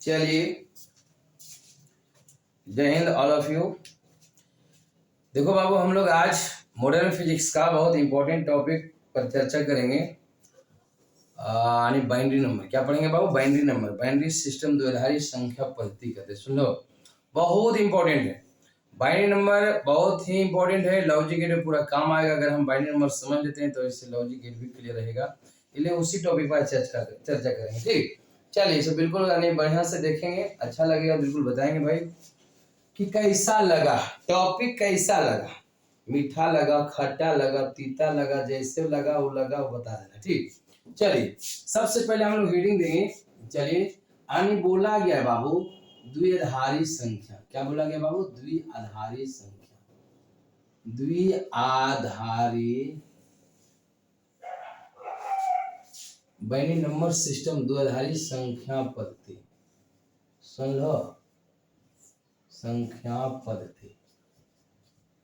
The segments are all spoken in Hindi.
चलिए, जय हिंद ऑल ऑफ यू। देखो बाबू, हम लोग आज मॉडर्न फिजिक्स का बहुत इंपॉर्टेंट टॉपिक पर चर्चा करेंगे। बाइनरी नंबर क्या पढ़ेंगे बाबू? बाइनरी नंबर, बाइनरी सिस्टम, द्विआधारी संख्या पद्धति कहते हैं। सुन लो, बहुत इंपॉर्टेंट है बाइनरी नंबर, बहुत ही इंपॉर्टेंट है। लॉजिक गेट में पूरा काम आएगा अगर हम बाइनरी नंबर समझ लेते हैं, तो इससे लॉजिक गेट भी क्लियर रहेगा। इसलिए उसी टॉपिक पर चर्चा करेंगे। ठीक, चलिए इसे बिल्कुल बढ़िया से देखेंगे, अच्छा लगेगा, बिल्कुल बताएंगे भाई कि कैसा लगा, टॉपिक कैसा लगा, मीठा लगा, खट्टा लगा, तीता लगा, जैसे लगा वो बता देना। ठीक, चलिए सबसे पहले हम लोग रीडिंग देंगे। चलिए, आनी बोला गया बाबू द्विआधारी संख्या। क्या बोला गया बाबू? द्विआधारी संख्या, द्विआधारी बाइनरी नंबर सिस्टम, द्विआधारी संख्या पद्धति। सुन लो, संख्या पद्धति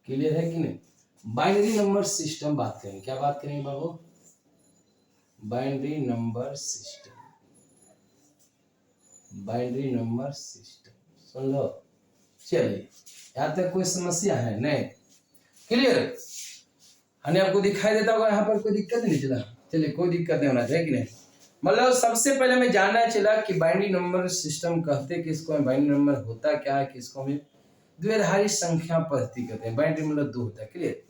क्लियर है कि नहीं? बाइनरी नंबर सिस्टम बात करेंगे। क्या बात करेंगे बाबू? Binary number system, binary number system. सुन लो, चलिए यहाँ तक कोई समस्या है नहीं? क्लियर? हमें आपको दिखाई देता होगा यहाँ पर, कोई दिक्कत नहीं चला? चलिए, कोई दिक्कत नहीं होना चाहिए कि नहीं। मतलब सबसे पहले हमें जानना चला कि बाइनरी नंबर सिस्टम कहते किसको है, बाइनरी नंबर होता क्या है, किसको हमें द्विआधारी संख्या पद्धति कहते हैं। बाइनरी मतलब दो होता है। क्लियर?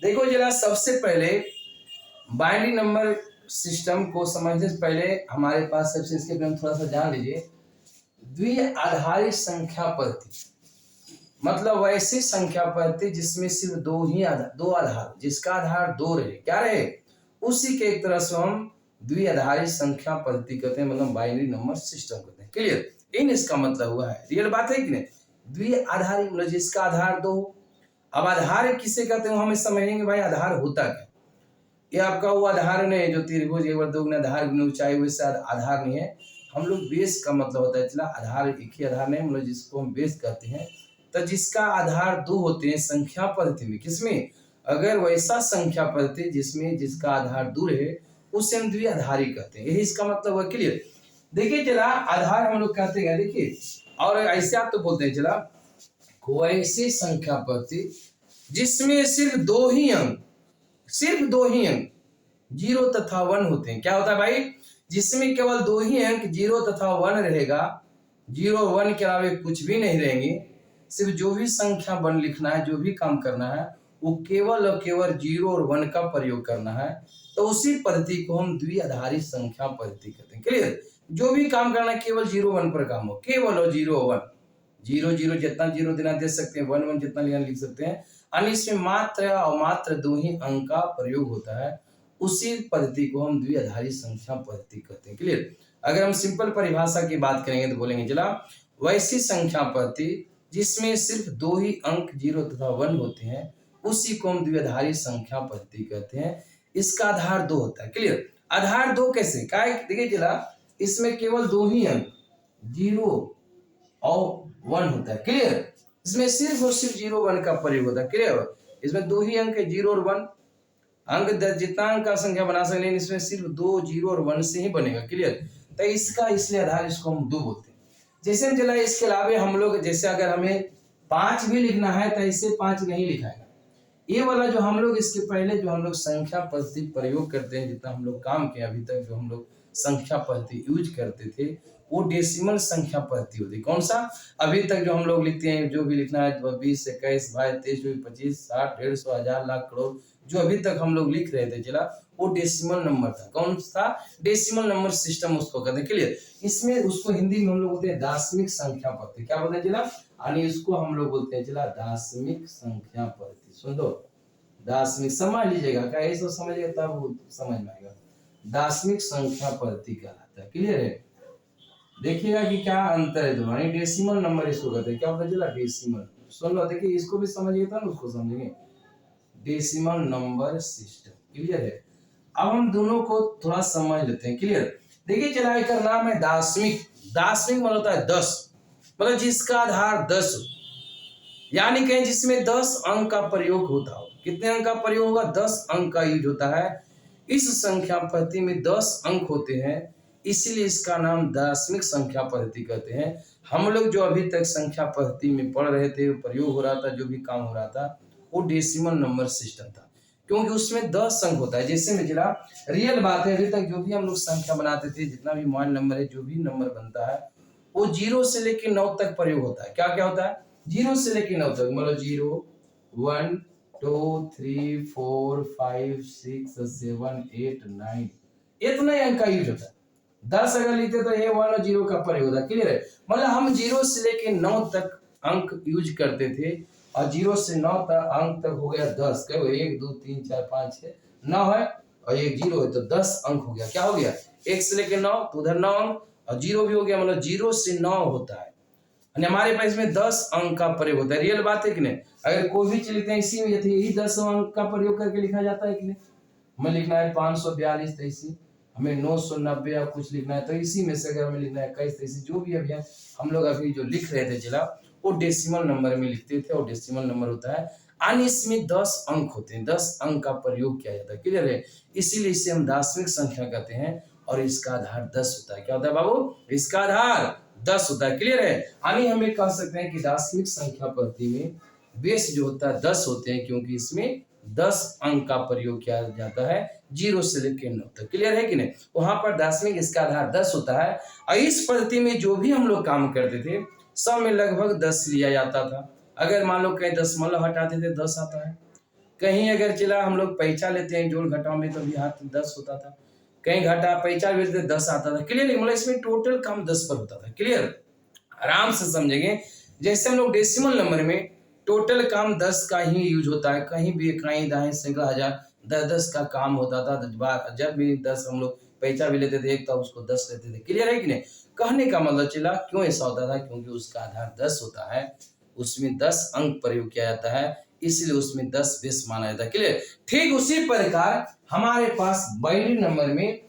देखो जरा, सबसे पहले बाइनरी नंबर सिस्टम को समझने से पहले हमारे पास सबसे इसके बारे में थोड़ा सा जान लीजिए। द्विआधारी संख्या पद्धति मतलब वैसी संख्या पद्धति जिसमें सिर्फ दो आधार, जिसका आधार दो रहे, क्या रहे, उसी के एक तरह से हम द्विआधारी संख्या पद्धति कहते हैं, मतलब बाइनरी नंबर सिस्टम कहते हैं। क्लियर? इन इसका मतलब हुआ है, रियल बात है कि नहीं? द्विआधारी मतलब जिसका आधार दो। अब आधार किसे कहते हैं हमें समझेंगे भाई, आधार होता क्या। ये आपका वो आधार नहीं है जो त्रिभुज एक बार दोगुना आधार गुना ऊंचाई, वैसे आधार नहीं है। हम लोग बेस का मतलब होता है, चला आधार एक ही आधार नहीं, मतलब जिसको हम बेस कहते हैं। तो जिसका आधार दो होते हैं संख्या पद्धति में, किसमें? अगर वैसा संख्या पद्धति जिसमें जिसका आधार दो है उसे हम द्विआधारी कहते हैं। यही इसका मतलब है। क्लियर? देखिए चला, आधार हम लोग कहते हैं, देखिए, और ऐसे आप तो बोलते हैं चला, वैसी संख्या पद्धति जिसमें सिर्फ दो ही अंक, जीरो तथा वन होते हैं। क्या होता है भाई? जिसमें केवल दो ही अंक जीरो तथा वन रहेगा, जीरो वन के अलावा कुछ भी नहीं रहेंगे। सिर्फ जो भी संख्या वन लिखना है, जो भी काम करना है, वो केवल और केवल जीरो और वन का प्रयोग करना है। तो उसी पद्धति को हम द्विआधारी संख्या पद्धति कहते हैं। क्लियर? जो भी काम करना है केवल जीरो वन पर काम हो, केवल और जीरो वन, जीरो जीरो जितना जीरो देना दे सकते हैं, वन वन जितना लेना लिख सकते हैं। और इसमें मात्र और मात्र दो ही अंक का प्रयोग होता है। उसी पद्धति को हम द्विआधारी संख्या पद्धति कहते हैं। क्लियर? अगर हम सिंपल परिभाषा की बात करेंगे तो बोलेंगे चला, वैसी संख्या पद्धति जिसमें सिर्फ दो ही अंक जीरो तथा वन होते हैं, उसी को हम द्विआधारी संख्या पद्धति कहते हैं। इसका आधार दो होता है। क्लियर? आधार दो कैसे? क्या देखिए चला, इसमें केवल दो ही अंक जीरो और वन होता है। क्लियर? इसमें सिर्फ और सिर्फ जीरो वन का प्रयोग होता है। क्लियर? इसमें दो ही अंक है, जीरो और वन। अंक जितना अंक का संख्या बना सकते हैं, इसमें सिर्फ दो जीरो और वन से ही बनेगा। क्लियर? तो इसका इसलिए आधार इसको हम दो बोलते हैं। जैसे हम चला, इसके अलावा हम लोग जैसे अगर हमें पांच भी लिखना है तो ऐसे पांच नहीं लिखाएगा। ये वाला जो हम लोग इसके पहले जो हम लोग संख्या पद्धति प्रयोग करते हैं, जितना हम लोग काम किया अभी तक, जो हम लोग संख्या पद्धति यूज करते थे, वो डेसिमल संख्या पद्धति होती है। कौन सा? अभी तक जो हम लोग लिखते हैं, जो भी लिखना है 20, 21, 22, 23, 25, 60, 150, 1000, लाख, करोड़, जो अभी तक हम लोग लिख रहे थे चला, वो डेसिमल नंबर था। कौन था? डेसिमल नंबर सिस्टम उसको कहते हैं। क्लियर? इसमें उसको हिंदी में हम लोग बोलते हैं दार्शनिक संख्या पद्धति। क्या बोलते हैं चला? यानी इसको हम लोग बोलते हैं चला दार्शनिक संख्या पद्धति। सुन दो, दार्शनिक समझ लीजिएगा, क्या ऐसा समझिएगा तब समझ में आएगा। दार्शनिक संख्या पद्धति कहलाता है। क्लियर है? देखिएगा कि क्या अंतर है दोनों। डेसिमल नंबर इसको कहते हैं। क्या होता है चला? डेसिमल। सुन लो, देखिए इसको भी समझिए तब उसको समझेंगे। Decimal number system. क्लियर है? अब हम दोनों को थोड़ा समझ लेते हैं। क्लियर? देखिए चला, एक नाम है दार्शनिक। दार्शनिक मतलब होता है 10, मतलब जिसका आधार 10 हो, यानी कहीं जिसमें 10 अंक का प्रयोग होता हो। कितने अंक का प्रयोग होगा? 10 अंक का यूज होता है। इस संख्या पद्धति में 10 अंक होते हैं। इसीलिए इसका नाम दशमिक संख्या पद्धति कहते हैं। हम लोग जो अभी तक संख्या पद्धति में पढ़ रहे थे, प्रयोग हो रहा था, जो भी काम हो रहा था, वो डेसिमल नंबर सिस्टम था, क्योंकि उसमें 10 अंक होता है। जैसे में जरा रियल बात है, अभी तक जो भी हम लोग संख्या बनाते थे, जितना भी मोबाइल नंबर है, जो भी नंबर बनता है, वो 0 से लेकर 9 तक प्रयोग होता है। क्या क्या होता है? 0 से लेकर 9 तक, मतलब 0 1 2 3 4 5 6 7 8 9, इतना अंक का यूज होता है। 10 अगर लिखते तो ये 1 और 0 का प्रयोग होता है। क्लियर है? मतलब हम 0 से लेके 9 तक अंक यूज करते थे, और 0 से 9 तक अंक तक हो गया 10। क्या 1 2 3 4 5 6 9 है, और एक 0 है, तो 10 अंक हो गया। क्या हो गया? 1 से लेके 9 तो उधर 9 अंक, और 0 भी हो गया, मतलब 0 से 9 होता है। हमारे पास में 10 अंक का प्रयोग होता है। रियल बात है कि नहीं? अगर कोई भी चीज लिखते हैं इसी में, यही 10 अंक का प्रयोग करके लिखा जाता है कि नहीं? हमें लिखना है 542, तो इसी हमें 990 या कुछ लिखना है, तो इसी में से अगर हमें लिखना है 21, तो इसी जो भी अभी हम लोग अभी जो लिख रहे थे जिला, वो डेसिमल नंबर में लिखते थे, और डेसिमल नंबर होता है। अन्य इसमें 10 अंक होते हैं, 10 अंक का प्रयोग किया जाता है। क्लियर है? इसीलिए इसे हम दार्शनिक संख्या कहते हैं, और इसका आधार 10 होता है। क्या होता है बाबू? इसका आधार 10 होता है। क्लियर है? यानी हम ये कह सकते हैं कि दार्शनिक संख्या पद्धति में बेस जो होता है 10 होते हैं, क्योंकि इसमें 10 अंक का प्रयोग किया जाता है, 0 से लेकर 9 तक। क्लियर है कि नहीं? वहां पर दार्शनिक इसका आधार 10 होता है। और इस पद्धति में जो भी हम लोग काम करते थे, सब में लगभग 10 लिया जाता था। अगर मान लो कहीं दशमलव हटाते थे 10 आता है, कहीं अगर चला हम लोग पैसा लेते हैं जोड़ घटाव में, तो भी हाथ 10 होता था, कहीं घटा पैसा लेते 10 आता था। क्लियर? मतलब इसमें टोटल काम 10 पर होता था। क्लियर? आराम से समझेंगे। जैसे हम लोग डेसिमल नंबर में टोटल काम 10 का ही यूज होता है, कहीं भी इकाई दाएं सैकड़ा हजार 10 का काम होता था। जब भी 10 हम लोग पैसा भी लेते थे एक, तो उसको 10 लेते थे। क्लियर है कि नहीं? कहने का मतलब चला क्यों ऐसा होता था, क्योंकि उसका आधार 10 होता है, उसमें 10 अंक प्रयोग किया जाता है, इसलिए उसमें 10 बेस माना जाता है। क्लियर? ठीक उसी प्रकार हमारे पास बाइनरी नंबर में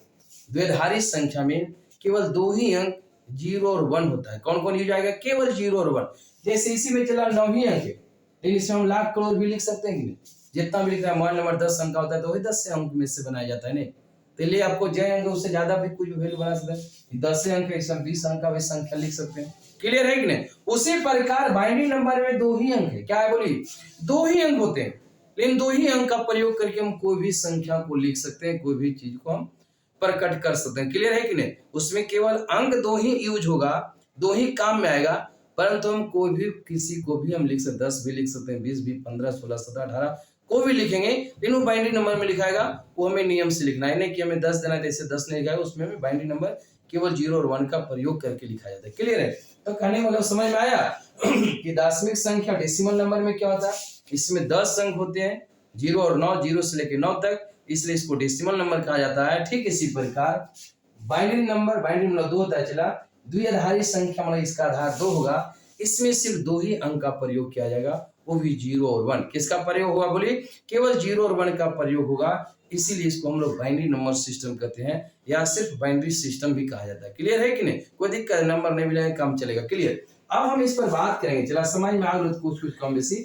द्विआधारी संख्या में केवल 2 ही अंक 0 और 1 होता है। कौन कौन यूज आएगा? केवल 0 और 1। जैसे इसी में चला 9 ही अंक है, लेकिन इसमें हम लाख करोड़ भी लिख सकते हैं कि नहीं? जितना भी लिख रहा है, मोबाइल नंबर 10 अंक का होता है, तो वही 10 से अंक में से बनाया जाता है। नहीं तो लिए आपको जय अंक उससे ज्यादा भी कुछ वैल्यू बना सकते हैं। 10 अंक है, इसमें 20 अंक का भी संख्या लिख सकते हैं। क्लियर है कि नहीं? उसी प्रकार बाइनरी नंबर में 2 ही अंक है। क्या है बोलिए? 2 ही अंक होते हैं, लेकिन 2 ही अंक का प्रयोग करके हम कोई भी संख्या को लिख सकते हैं, कोई भी चीज को हम प्रकट कर सकते हैं। क्लियर है कि नहीं? उसमें केवल अंक 2 ही यूज होगा, 2 ही काम में आएगा, परंतु हम कोई भी किसी को भी हम लिख सकते हैं, 10 भी लिख सकते हैं, 20 भी, 15 16 17 18 कोई भी लिखेंगे, लेकिन वो बाइनरी नंबर में लिखाएगा, वो हमें नियम से लिखना है। नहीं कि हमें 10 देना है, जैसे 10 नहीं लिखाएगा, उसमें हमें बाइनरी नंबर केवल 0 और 1 का प्रयोग करके लिखा जाता है। क्लियर है? तो कहने मतलब समझ में आया कि दार्शनिक संख्या डेसिमल नंबर में क्या होता है? इसमें 10 अंक होते हैं, 0 और 9, 0 से लेकर 9 तक, इसलिए इसको डेसिमल नंबर कहा जाता है। ठीक इसी प्रकार बाइनरी नंबर, बाइनरी मतलब 2 होता है, चला द्विआधारी संख्या मतलब इसका आधार 2 होगा, इसमें सिर्फ 2 ही अंक का प्रयोग किया जाएगा, वो भी 0 और 1। किसका प्रयोग होगा बोलिए? केवल 0 और 1 का प्रयोग होगा, इसीलिए इसको हम लोग बाइनरी नंबर सिस्टम कहते हैं, या सिर्फ बाइनरी सिस्टम भी कहा जाता है। क्लियर है कि नहीं? कोई दिक्कत, नंबर नहीं मिलेगा काम चलेगा। क्लियर? अब हम इस पर बात करेंगे, चला समझ में आ गया कुछ कुछ कम बेसी,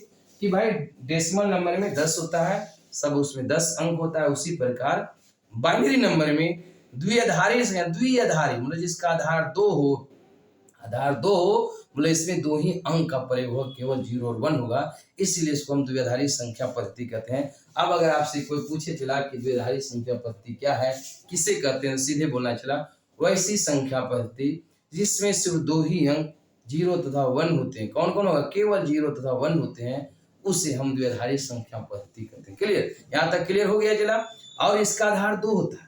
कि भाई डेसिमल नंबर में 10 होता है, सब उसमें 10 अंक होता है। उसी प्रकार बाइनरी नंबर में द्विआधारी मतलब जिसका आधार 2 हो, आधार 2 हो, मतलब इसमें 2 ही अंक का प्रयोग होगा, केवल 0 और 1 होगा, इसीलिए इसको हम द्विआधारी संख्या पद्धति कहते हैं। अब अगर आपसे कोई पूछे चला कि द्विआधारी संख्या पद्धति क्या है, किसे कहते हैं, सीधे बोलना चला वैसी संख्या पद्धति जिसमें सिर्फ 2 ही अंक 0 तथा 1 होते हैं। कौन कौन होगा? केवल 0 तथा 1 होते हैं, उसे हम द्विआधारी संख्या पद्धति कहते हैं। क्लियर? यहाँ तक क्लियर हो गया चला? और इसका आधार 2 होता है।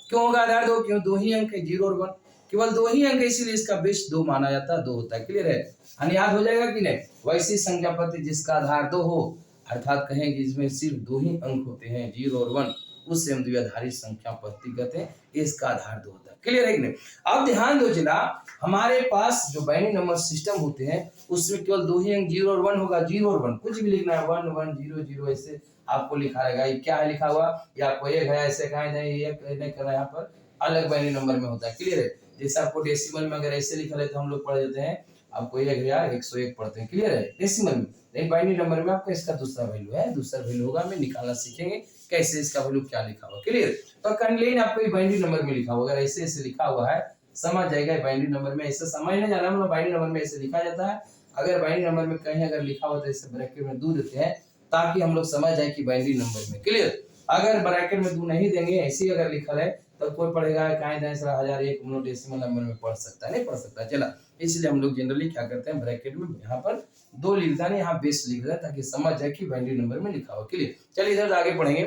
क्यों होगा आधार 2? क्यों 2 ही अंक है, 0 और 1, केवल 2 ही अंक है, इसीलिए इसका बेस 2 माना जाता है, 2 होता है। क्लियर है? याद हो जाएगा कि नहीं? वैसी संख्या पद्धति जिसका आधार 2 हो, अर्थात कहें कि इसमें सिर्फ 2 ही अंक होते हैं, 0 और 1, उससे हम द्विआधारी संख्या पद्धति कहते हैं, इसका आधार 2 होता है। क्लियर है कि नहीं? अब ध्यान दो जरा, हमारे पास जो बाइनरी नंबर सिस्टम होते हैं उसमें केवल 2 ही अंक 0 और 1 होगा। 0 और 1 कुछ भी लिखना है, 1 1 0 0 ऐसे आपको लिखा रहेगा। ये क्या है लिखा हुआ, या आपको एक है ऐसे कहा जाए, ये नहीं करना, यहाँ पर अलग बाइनरी नंबर में होता है। क्लियर है? जैसे आपको डेसिमल में अगर ऐसे लिखा रहता है, हम लोग पढ़ देते हैं, आपको 1101 पढ़ते हैं। क्लियर है? डेसिमल में, लेकिन बाइनरी नंबर में आपका इसका दूसरा वैल्यू है, दूसरा वैल्यू होगा, हमें निकालना सीखेंगे कैसे इसका वैल्यू क्या लिखा हुआ, क्लियर। तो कहीं आपको बाइनरी नंबर में लिखा होगा, अगर ऐसे ऐसे लिखा हुआ है समझ जाएगा बाइनरी नंबर में, ऐसे समझ नहीं जाना, मतलब बाइनरी नंबर में ऐसे लिखा जाता है। अगर बाइनरी नंबर में कहीं अगर लिखा हुआ तो ऐसे ब्रैकेट में 2 देते हैं ताकि हम लोग समझ जाए कि बाइनरी नंबर में, क्लियर। अगर ब्रैकेट में 2 नहीं देंगे, ऐसे ही अगर लिखा है तो कोई पढ़ेगा कहीं दाएं 1001 डेसिमल नंबर में पढ़ सकता है, नहीं पढ़ सकता। चला, इसलिए हम लोग जनरली क्या करते हैं, ब्रैकेट में यहाँ पर 2 लिख देना, यहाँ बेस लिख देना ताकि समझ जाए कि बाइनरी नंबर में लिखा हो, क्लियर। चलिए इधर आगे पढ़ेंगे।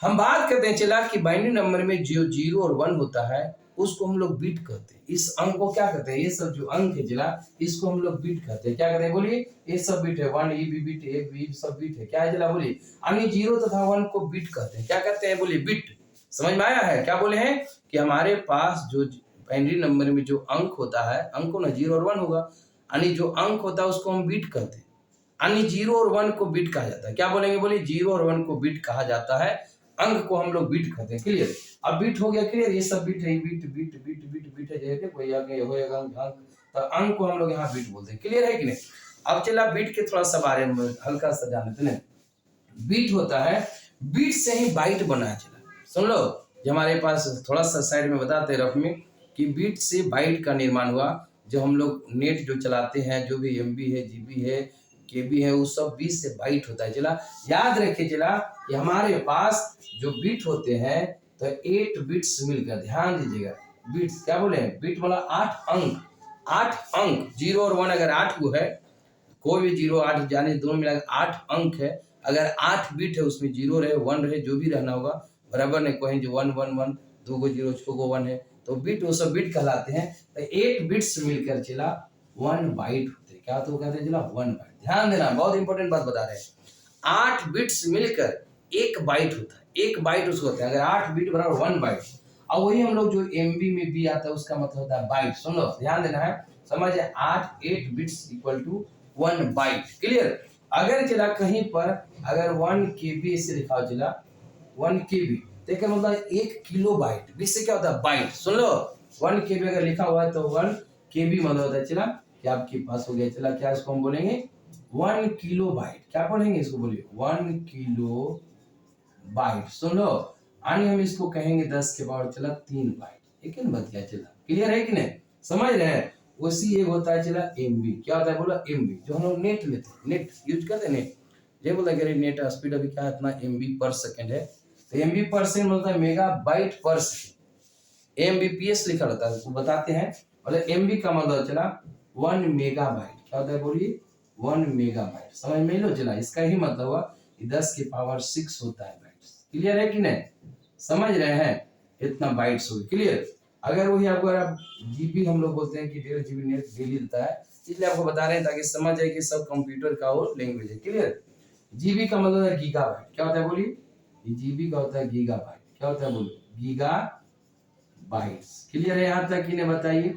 हम बात करते हैं चला कि बाइनरी नंबर में जो 0 और 1 होता है उसको हम लोग बीट करते हैं। इस अंक को क्या कहते हैं, ये सब जो अंक है चला इसको हम लोग बीट कहते हैं। क्या कहते हैं बोलिए, ये सब बीट है, 1 E B bit, A B सब बीट है, क्या है चला बोलिए। यानी 0 तथा 1 को बीट कहते हैं, क्या कहते हैं बोलिए, बीट। समझ में आया है, क्या बोले हैं कि हमारे पास जो बाइनरी नंबर में जो अंक होता है, अंक ना 0 और 1 होगा, यानी जो अंक होता है उसको हम बीट कहते हैं, यानी 0 और 1 को बीट कहा जाता है। क्या बोलेंगे बोलिए, 0 और 1 को बीट कहा जाता है, अंक को हम लोग बीट कहते हैं, क्लियर। अब बीट हो गया क्लियर, ये सब बीट है, bit bit bit bit bit है, जैसे कोई आगे होएगा अंक, तो अंक को हम लोग यहाँ बीट बोलते हैं, क्लियर है कि नहीं। अब चला बीट के थोड़ा सा बारे में हल्का सा जान लेते हैं। बीट होता है, बीट से ही बाइट बना है, चला सुन लो, जो हमारे पास थोड़ा सा साइड में बताते रफ में कि बीट से बाइट का निर्माण हुआ। जो हम लोग नेट जो चलाते हैं, जो भी एमबी है, जीबी है, केबी है, वो सब बीट से बाइट होता है। चला याद रखिए चला कि हमारे पास जो बीट होते हैं तो 8 बिट्स मिलकर, ध्यान दीजिएगा, बिट्स क्या बोले, बीट मतलब 8 अंक, 8 अंक, 0 और 1 अगर 8 को है, कोई भी 0 8 जाने दोनों मिलाकर 8 अंक है। अगर 8 बिट है उसमें 0 रहे 1 रहे जो भी रहना होगा बराबर नहीं, कोई जो 1 1 1 2 को 0 6 को 1 है तो बिट, वो सब बिट कहलाते हैं। तो 8 बिट्स मिलकर चला 1 बाइट होते हैं, क्या तो कहते हैं चला 1 बाइट। ध्यान देना, बहुत इंपॉर्टेंट बात बता रहे हैं। 8 बिट्स मिलकर 1 बाइट होता है, 1 बाइट उसको होता है। अगर 8 बिट बराबर 1 बाइट, और वही हम लोग जो एमबी में भी आता है उसका मतलब होता है बाइट। सुन लो, ध्यान देना है, समझ 8 bits equal to 1 byte, clear. अगर चला कहीं पर अगर 1 केबी से लिखा हो चला 1 केबी, देखिए मतलब 1 किलो बाइट, बीस से क्या होता है बाइट। सुन लो, 1 केबी अगर लिखा हुआ है तो 1 केबी मतलब होता है चला कि आपके पास हो गया चला, क्या इसको हम बोलेंगे 1 किलो बाइट। क्या बोलेंगे इसको बोलिए 1 किलो बाइट। सुन लो, यानी हम इसको कहेंगे 10 के पावर चला 3 बाइट। एक बात क्या चला, क्लियर है कि नहीं, समझ रहे हैं। उसी एक होता है चला एमबी, क्या होता है बोला एमबी, जो हम लोग नेट लेते हैं, नेट यूज करते हैं, नेट ये बोला कि नेट स्पीड अभी क्या है इतना एमबी पर सेकंड है, तो एमबी पर सेकंड होता है मेगाबाइट पर सेकंड, एमबीपीएस लिखा रहता है, वो बताते हैं। और एमबी का मतलब चला 1 मेगाबाइट, क्या होता है बोलिए 1 मेगाबाइट। समझ में लो चला, इसका ही मतलब हुआ कि 10 की पावर 6 होता है बाइट्स, क्लियर है कि नहीं, समझ रहे हैं, इतना बाइट्स हो, क्लियर। अगर वही आपको अगर जीबी हम लोग बोलते हैं कि 1.5 GB नेट डेली देता है, इसलिए आपको बता रहे हैं ताकि समझ जाए कि सब कंप्यूटर का वो लैंग्वेज है, क्लियर। जीबी का मतलब है गीगाबाइट, क्या होता है बोलिए, जीबी का होता है गीगाबाइट, क्या होता है बोलिए गीगाबाइट्स, क्लियर है यहाँ तक कि नहीं बताइए।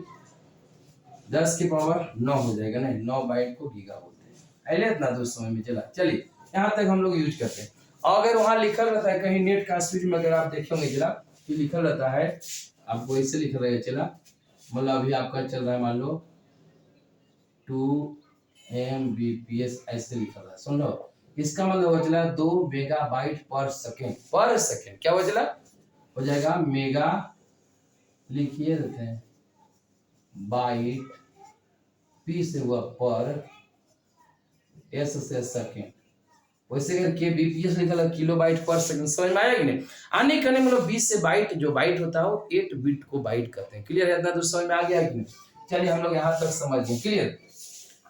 10 की पावर 9 हो जाएगा, नहीं 9 बाइट को गीगा बोलते हैं, पहले इतना दूर समय में चला। चलिए यहाँ तक हम लोग यूज करते हैं। अगर वहां लिखल रहता है कहीं नेट का स्पीड में, अगर आप देखेंगे चला कि लिखल रहता है, आपको ऐसे लिख रहेगा चला, मतलब अभी आपका चल रहा है मान लो 2 Mbps ऐसे लिखा रहा है, सुन लो, इसका मतलब हो चला 2 मेगाबाइट पर सेकेंड, पर सेकेंड क्या हो चला हो जाएगा मेगा, लिखिए देते हैं बाइट, पी से हुआ पर, एस से सेकेंड, वैसे अगर के बीपीएस लिखा है किलो बाइट पर सेकंड, समझ में आया कि नहीं। आने करने मतलब 20 से बाइट, जो बाइट होता है वो 8 बिट को बाइट कहते हैं, क्लियर है, इतना तो समझ में आ गया कि नहीं। चलिए हम लोग यहाँ तक समझ गए, क्लियर।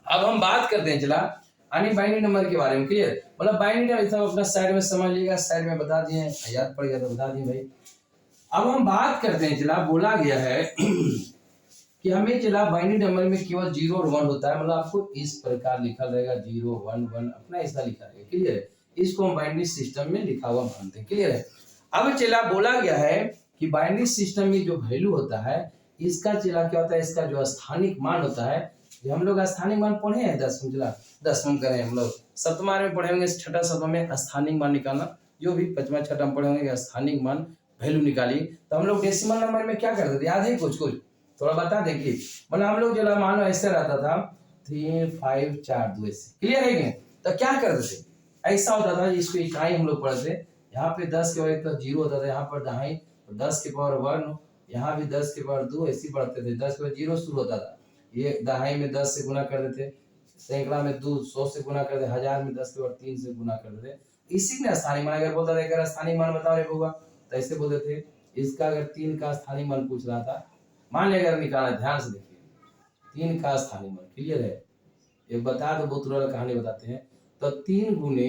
अब हम बात करते हैं चला यानी बाइनरी नंबर के बारे में, क्लियर। मतलब बाइनरी नंबर इतना अपना साइड में समझ लीजिएगा, साइड में बता दिए, याद पड़ गया तो बता दिए भाई। अब हम बात करते हैं चला, बोला गया है कि हमें चला बाइनरी नंबर में केवल 0 और 1 होता है, मतलब आपको इस प्रकार लिखा रहेगा 0 1 1 अपना ऐसा लिखा रहेगा, क्लियर है। इसको हम बाइनरी सिस्टम में लिखा हुआ मानते हैं, क्लियर है। अब चला बोला गया है कि बाइनरी सिस्टम में जो वैल्यू होता है इसका चला क्या होता है, इसका जो स्थानिक मान होता है, ये हम लोग स्थानिक मान पढ़े हैं 10वीं चला 10वीं करें हम लोग, सप्तमा में पढ़े होंगे, छठा सप्तमा में स्थानिक मान निकालना, जो भी 5वां 6वां में पढ़े होंगे स्थानिक मान वैल्यू निकाली। तो हम लोग डेसिमल नंबर में क्या करते थे, याद है कुछ कुछ थोड़ा बता देखिए। मतलब हम लोग जो मानो ऐसे रहता था 3 5 4 2 ऐसे, क्लियर है कि। तो क्या करते थे, ऐसा होता था, इसको इकाई हम लोग पढ़ते, यहाँ पे 10 के पावर 1 प्लस 0 होता था, यहाँ पर दहाई 10 के पावर 1, यहाँ भी 10 के पावर 2 ऐसे बढ़ते थे। 10 के पावर 0 शुरू होता था, ये दहाई में 10 से गुना कर देते, सैकड़ा में 2 100 से गुना कर दे, हजार में 10 के पावर 3 से गुना कर देते। इसी ने स्थानीय मान, अगर बोलता था स्थानीय मान बताओ रे होगा तो ऐसे बोलते थे। इसका अगर 3 का स्थानीय मान पूछ रहा था, मान लिया अगर निकालना, ध्यान से देखिए 3 का स्थानीय मान, क्लियर है? एक बता दो, बहुत तुरंत कहानी बताते हैं। तो 3 गुने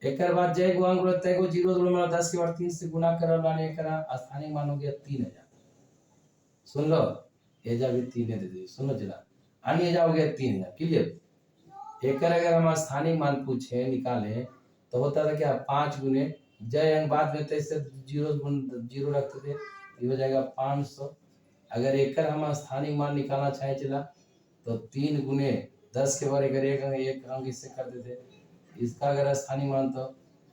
एक बाद जय गो अंक रहता है, 0 में 10 के बाद 3 से गुना कर लाने का स्थानीय मान हो गया 3000। सुन लो, एजा भी 3 दे दी, सुनो जरा, अन्य एजा हो गया 3000, क्लियर? एक अगर हम स्थानीय मान पूछे निकाले तो होता था क्या, 5 गुने जय अंक बाद में तैसे 0 रखते थे, ये हो जाएगा 500। अगर एक हम स्थानीय मान निकालना चाहे चला तो 3 गुने 10 के बार अगर एक अंक इससे कर देते, इसका अगर स्थानीय मान तो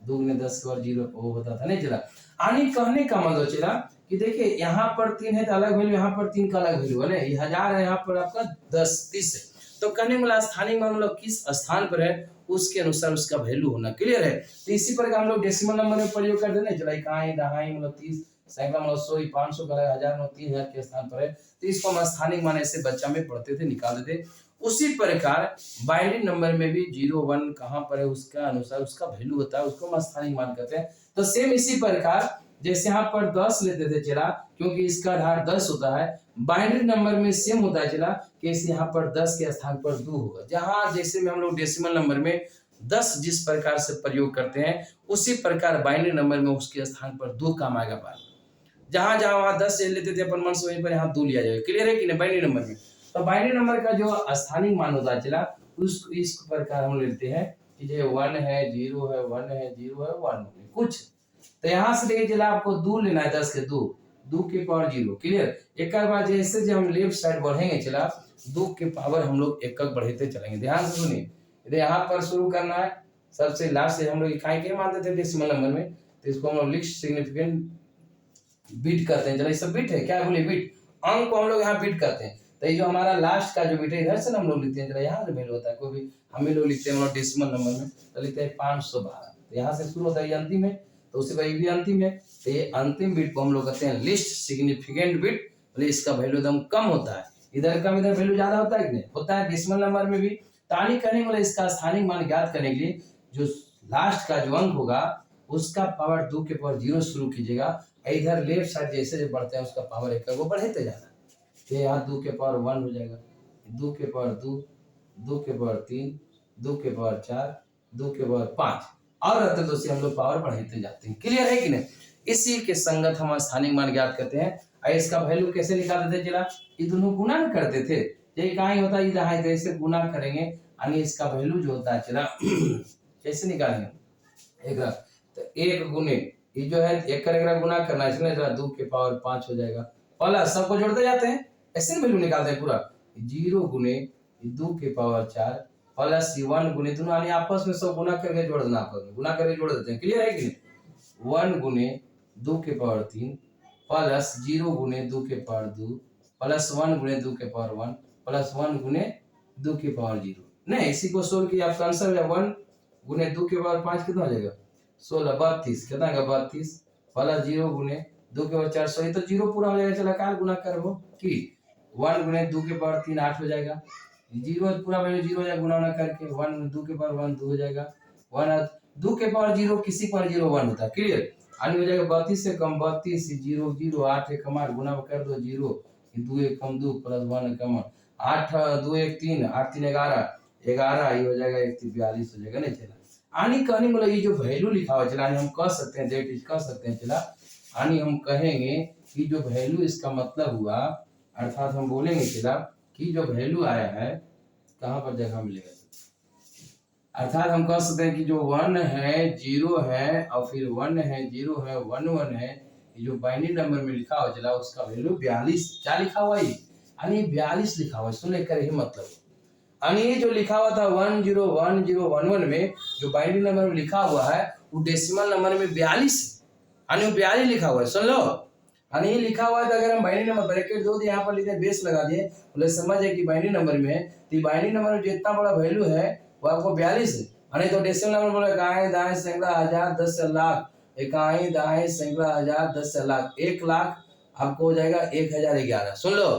2 गुने 10 के बार 0 वो होता था, नहीं चला। आने कहने का मतलब चला कि देखिए यहाँ पर 3 है तो अलग वैल्यू, यहाँ पर 3 का अलग वैल्यू है ना, ये 1000 है, यहाँ पर आपका 10 30 है। तो कहने वाला स्थानीय मान मतलब किस स्थान पर है उसके अनुसार उसका वैल्यू होना, क्लियर है? तो इसी प्रकार हम लोग डेसिमल नंबर में प्रयोग कर देना, चला इकाई दहाई मतलब 30, सैकड़ा मतलब 100, 500 का 1000 मतलब 3000 के स्थान पर है, तो इसको हम स्थानीय मान ऐसे बच्चा में पढ़ते थे, निकाल देते। उसी प्रकार बाइनरी नंबर में भी 0 1 कहाँ पर है उसका अनुसार उसका वैल्यू होता है, उसको हम स्थानीय मान कहते हैं। तो सेम इसी प्रकार जैसे यहाँ पर 10 लेते थे चला, क्योंकि इसका आधार 10 होता है, बाइनरी नंबर में सेम होता है चला कि यहाँ पर 10 के स्थान पर 2 होगा। जहां जैसे में हम लोग डेसिमल नंबर में 10 जिस प्रकार से प्रयोग करते हैं उसी प्रकार बाइनरी नंबर में उसके स्थान पर 2 काम आएगा। बार जहां जहां वहां 10 ले लेते थे अपन मन से, वहीं पर यहाँ 2 लिया जाएगा, क्लियर है कि नहीं? बाइनरी नंबर में तो बाइनरी नंबर का जो स्थानीय मान होता है चला उस इस प्रकार हम लेते हैं कि जो 1 है 0 है 1 है 0 है 1 कुछ। तो यहाँ से देखिए चला आपको 2 लेना है, 10 के 2 के पावर 0, क्लियर? एक बार जैसे जब हम लेफ्ट साइड बढ़ेंगे चला 2 के पावर हम लोग एक बढ़ते चलेंगे। ध्यान से सुनिए, इधर यहाँ पर शुरू करना है, सबसे लास्ट से हम लोग इकाई के मानते थे डेसिमल नंबर में, तो इसको हम लोग लिस्ट सिग्निफिकेंट बिट करते हैं। चलो ये सब बिट है, क्या बोले बिट, अंक को हम लोग यहाँ बिट करते हैं। तो ये जो हमारा लास्ट का जो बिट है इधर से हम लोग लिखते हैं, चलो यहाँ से वैल्यू होता है, कोई भी हम लोग लिखते हैं मतलब डेसिमल नंबर में तो लिखते हैं 512, तो यहाँ से शुरू होता है, ये अंतिम है तो उससे भाई भी अंतिम है, तो ये अंतिम बिट को हम लोग कहते हैं लिस्ट सिग्निफिकेंट बिट, मतलब इसका वैल्यू एकदम कम होता है, इधर कम इधर वैल्यू ज्यादा होता है कि नहीं होता है डेसिमल नंबर में भी। तानी करने वाला इसका स्थानिक मान ज्ञात करने के लिए जो लास्ट का जो अंक होगा उसका पावर 2 के पावर 0 शुरू कीजिएगा, इधर लेफ्ट साइड जैसे जो बढ़ते हैं उसका पावर एक वो बढ़ते जाना, तो यहाँ 2 के पावर 1 हो जाएगा, 2 के पावर 2, 2 के पावर 3, 2 के पावर 4, 2 के पावर 5 और रहते तो हम लोग पावर बढ़ाते जाते हैं, क्लियर है कि नहीं? इसी के संगत हम स्थानिक मान ज्ञात करते हैं। और इसका वैल्यू कैसे निकालते थे चला, ये दोनों गुना करते थे, ये कहाँ होता है इधर है तो ऐसे गुना करेंगे, यानी इसका वैल्यू जो होता है चला कैसे निकालेंगे, एक तो 1 गुने ये जो है एक गुना करना है, इसलिए 2 के पावर 5 हो जाएगा, प्लस सबको जोड़ते जाते हैं ऐसे वैल्यू निकालते हैं पूरा, 0 गुने 2 के पावर 4 प्लस 1 गुने दोनों यानी आपस में सब गुना करके जोड़ देना, आपस में गुना करके जोड़ देते हैं, क्लियर है कि नहीं? 1 गुने 2 के पावर 3 प्लस 0 गुने 2 के पावर 2 प्लस 1 गुने 2 के पावर 1 प्लस 1 गुने 2 के पावर 0, नहीं इसी को सोल्व किया आपका आंसर हो जाएगा 1 गुने 2 के पावर 5 कितना हो जाएगा 16 32, कितना आएगा 32 प्लस 0 गुने 2 के पावर 4 100, ये तो 0 पूरा हो जाएगा, चला कार गुना करो कि 1 गुने 2 के पावर 3 8 हो जाएगा, 0 पूरा वैल्यू 0 हो जाएगा गुना करके, 1 2 के पावर 1 2 हो जाएगा, 1 2 के पावर 0 किसी पर 0 1 होता है, क्लियर? आने हो जाएगा 32 से कम 32 0 0 8 एक कम 8 गुना कर दो 0 2 1 कम 2 प्लस 1 कम 8 2 1 3 8 3 11 11 ये हो जाएगा 1 3 42 हो जाएगा, नहीं चला आनी कहने मतलब ये जो वैल्यू लिखा हुआ चला हम कह सकते हैं दैट इज कह सकते हैं चला आनी हम कहेंगे कि जो वैल्यू इसका मतलब हुआ, अर्थात हम बोलेंगे चला कि जो वैल्यू आया है कहाँ पर जगह मिलेगा, अर्थात हम कह सकते हैं कि जो 1 है 0 है और फिर 1 है 0 है 1 1 है, ये जो बाइनरी नंबर में लिखा हुआ चला उसका वैल्यू 42 क्या लिखा हुआ है, यानी 42 लिखा हुआ है, सुन लेकर ही मतलब यानी ये जो लिखा हुआ था 1 0 1 0 1 1 में जो बाइनरी नंबर में लिखा हुआ है वो डेसिमल नंबर में 42 यानी 42 लिखा हुआ है, सुन लो यानी ये लिखा हुआ है, तो अगर हम बाइनरी नंबर ब्रैकेट दो यहाँ पर लिखे बेस लगा दिए बोले समझ है कि बाइनरी नंबर में है, तो बाइनरी नंबर में जितना बड़ा वैल्यू है वो आपको 42 है, यानी तो डेसिमल नंबर बोले गाय दाएं सैकड़ा हजार 10 लाख इकाई, दहाई, सैकड़ा, हजार, 10 लाख, 1 लाख आपको हो जाएगा 1011। सुन लो,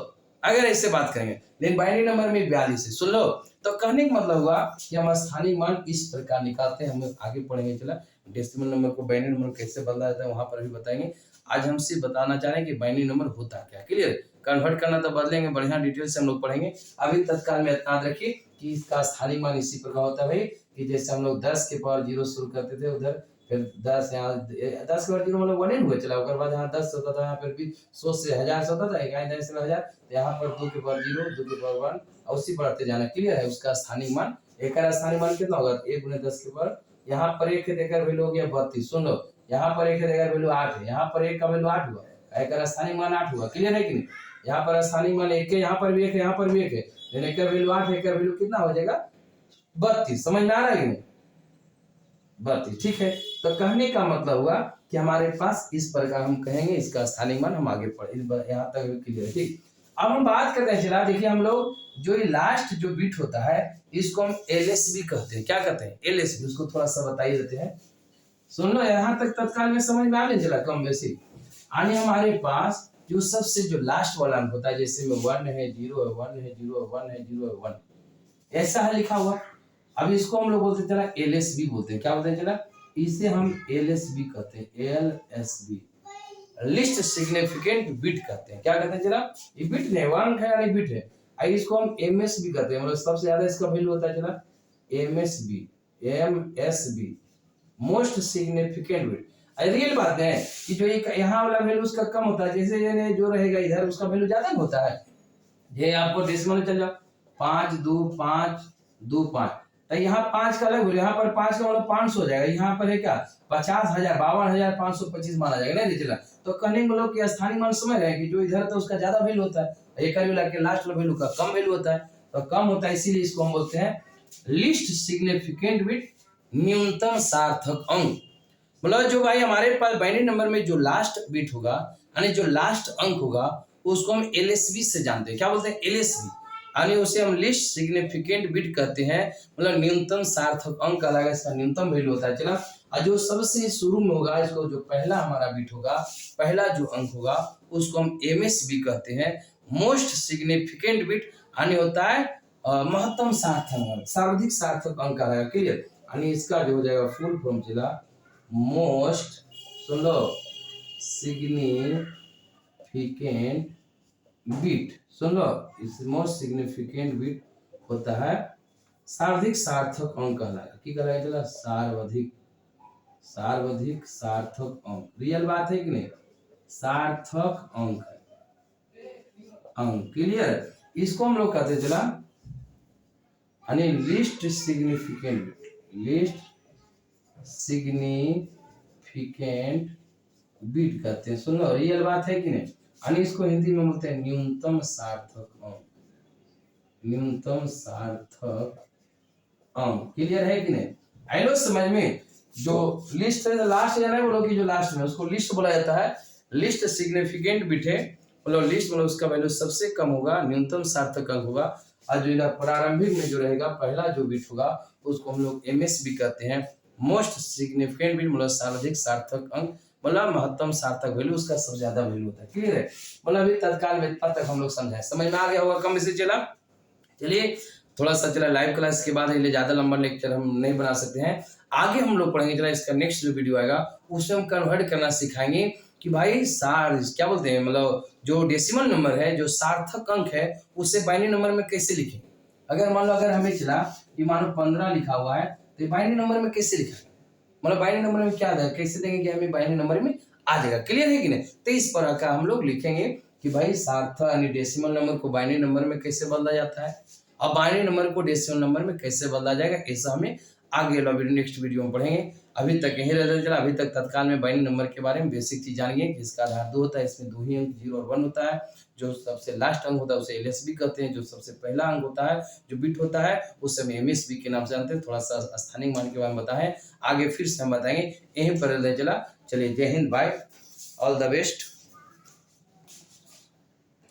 अगर ऐसे बात करेंगे, लेकिन बाइनरी नंबर में 42 है। सुन लो, तो कहने का मतलब हुआ कि हम स्थानीय मान इस प्रकार निकालते हैं। हम आगे पढ़ेंगे, चला डेसिमल नंबर को बाइनरी नंबर कैसे बदला जाता है वहां पर भी बताएंगे। आज हम सिर्फ बताना चाह रहे हैं कि बाइनरी नंबर होता क्या। क्लियर? कन्वर्ट करना तो बदलेंगे, बढ़िया डिटेल से हम लोग पढ़ेंगे। अभी तत्काल में याद रखिए कि इसका स्थानीय मान इसी प्रकार होता है भाई, कि जैसे हम लोग 10 के पावर 0 शुरू करते थे, उधर फिर 10 यहाँ 10 के बाद 0 मतलब 1 हुआ चला, उसके बाद यहाँ 10 होता था, यहाँ फिर भी 100 से 1000 होता था, इकाई, दहाई, सैकड़ा, हजार, तो यहाँ पर 2 के पावर 0, 2 के पावर 1 और उसी बढ़ते जाना। क्लियर है? उसका स्थानीय मान, एक स्थानीय मान कितना होगा? 1 गुने 10 के पावर, यहाँ पर 1 है देकर वैल्यू हो गया 32। सुन लो, यहाँ पर 1 है देकर वैल्यू 8 है, यहाँ पर 1 का वैल्यू 8 हुआ, एक स्थानीय मान 8 हुआ। क्लियर है कि नहीं? यहाँ पर स्थानीय मान 1 है, यहाँ पर भी 1 है, यहाँ पर भी 1 है, लेकिन एक का वैल्यू 8 है, एक का वैल्यू कितना हो जाएगा? 32। समझ में आ रहा है कि नहीं? 32। ठीक है, तो कहने का मतलब हुआ कि हमारे पास इस प्रकार हम कहेंगे इसका स्थानीय मान। हम आगे पढ़े, यहाँ तक भी क्लियर है। ठीक, अब हम बात करते हैं, चला देखिए हम लोग जो ये लास्ट जो बिट होता है इसको हम एलएसबी कहते हैं। क्या कहते हैं? एलएसबी। उसको थोड़ा सा बताइए देते हैं। सुन लो, यहाँ तक तत्काल में समझ में आने चला कम वैसे। आने हमारे पास जो सबसे जो लास्ट वाला अंक होता है, जैसे में 1 है, 0 है, 1 है, 0 है, 1 है, 0 है, 1 ऐसा है लिखा हुआ। अब इसको हम लोग बोलते हैं, चला एलएसबी बोलते हैं। क्या बोलते हैं? चला इसे हम एलएसबी कहते हैं, एलएसबी, लिस्ट सिग्निफिकेंट बिट कहते हैं। क्या कहते हैं? चला ये बिट नहीं, वन है यानी बिट है। इसको हम एमएसबी कहते हैं, मतलब सबसे ज्यादा इसका वैल्यू होता है, चला MSB, MSB, most significant bit. Real बात है कि जो यहाँ वाला वैल्यू उसका कम होता है, जैसे ये जो रहेगा इधर उसका वैल्यू ज्यादा होता है। ये आपको डेसिमल में चल जाओ, 5 2 5 2 5, तो यहाँ 5 का अलग हो, यहाँ पर 5 का मतलब 500 हो जाएगा। यहाँ पर है क्या? 50,000, 52,525 माना जाएगा। नहीं चला, तो कहने को लोग स्थानीय मान समझ रहे हैं कि जो इधर तो उसका ज्यादा वैल्यू होता है, एक के लास्ट वैल्यू का कम वैल्यू होता है, तो कम होता है, इसीलिए इसको हम बोलते हैं लिस्ट सिग्निफिकेंट बिट, न्यूनतम सार्थक अंक। मतलब जो भाई हमारे पास बाइनरी नंबर में जो लास्ट बिट होगा यानी जो लास्ट अंक होगा उसको हम एलएसबी से जानते हैं। क्या बोलते हैं? एलएसबी, यानी उसे हम लिस्ट सिग्निफिकेंट बिट कहते हैं, मतलब न्यूनतम सार्थक अंक कहलाएगा, इसका न्यूनतम वैल्यू होता है। चला, और जो सबसे शुरू में होगा, इसको जो पहला हमारा बिट होगा, पहला जो अंक होगा उसको हम एमएसबी कहते हैं, मोस्ट सिग्निफिकेंट बिट, यानी होता है महत्तम सार्थक अंक, सर्वाधिक सार्थक अंक कहलाएगा। क्लियर? यानी इसका जो हो जाएगा फुल फॉर्म, चला मोस्ट, सुन लो, सिग्निफिकेंट बिट, सुन लो, इस मोस्ट सिग्निफिकेंट बिट होता है सर्वाधिक सार्थक अंक कहलाएगा। की कहलाएगा? चला सर्वाधिक, सर्वाधिक सार्थक अंक। रियल बात है कि नहीं? सार्थक अंक है, अंक। क्लियर? इसको हम लोग कहते हैं, चला यानी least significant bit, least significant bit कहते हैं। सुन लो, रियल बात है कि नहीं? यानी इसको हिंदी में बोलते हैं न्यूनतम सार्थक अंक, न्यूनतम सार्थक अंक। क्लियर है कि नहीं? आई नो समझ में। जो लिस्ट है लास्ट है ना, बोलो कि जो लास्ट में उसको लिस्ट बोला जाता है, लिस्ट सिग्निफिकेंट बिट है, मतलब लिस्ट मतलब उसका वैल्यू सबसे कम होगा, न्यूनतम सार्थक अंक होगा। और जो प्रारंभिक में जो रहेगा पहला जो बिट होगा उसको हम लोग एमएसबी कहते हैं, मोस्ट सिग्निफिकेंट बिट, मतलब सर्वाधिक सार्थक अंक, मतलब महत्तम सार्थक वैल्यू, उसका सबसे ज्यादा वैल्यू होता है। क्लियर है? मतलब अभी तत्काल में इतना तक हम लोग समझाए, समझ में आ गया होगा कम से। चला, चलिए थोड़ा सा चला लाइव क्लास के बाद इसलिए ज्यादा लंबा लेक्चर हम नहीं बना सकते हैं, आगे हम लोग पढ़ेंगे। चला इसका नेक्स्ट जो वीडियो आएगा उसमें हम कन्वर्ट करना सिखाएंगे कि भाई सार क्या बोलते हैं, मतलब जो डेसिमल नंबर है, जो सार्थक अंक है, उसे बाइनरी नंबर में कैसे लिखें। अगर मान लो अगर हमें चला कि मान लो 15 लिखा हुआ है, तो बाइनरी नंबर में कैसे लिखा, मतलब बाइनरी नंबर में क्या है, कैसे देंगे कि हमें बाइनरी नंबर में आ जाएगा। क्लियर है कि नहीं? तो इस प्रकार का हम लोग लिखेंगे कि भाई सार्थक यानी डेसिमल नंबर को बाइनरी नंबर में कैसे बदला जाता है, और बाइनरी नंबर को डेसिमल नंबर में कैसे बदला जाएगा, ऐसा हमें आगे नेक्स्ट वीडियो में पढ़ेंगे। अभी तक यही रहता चला, अभी तक तत्काल में बाइनरी नंबर के बारे में बेसिक चीज जानिए। इसका आधार 2 होता है, इसमें 2 ही अंक 0 और 1 होता है। जो सबसे लास्ट अंक होता है उसे एलएसबी कहते हैं, जो सबसे पहला अंक होता है जो बिट होता है उसे हम एमएसबी के नाम से जानते हैं। थोड़ा सा स्थानीय मान के बारे में बताएं, आगे फिर से हम बताएंगे। यहीं पर रहता चला। चलिए, जय Hind, bye, all the best.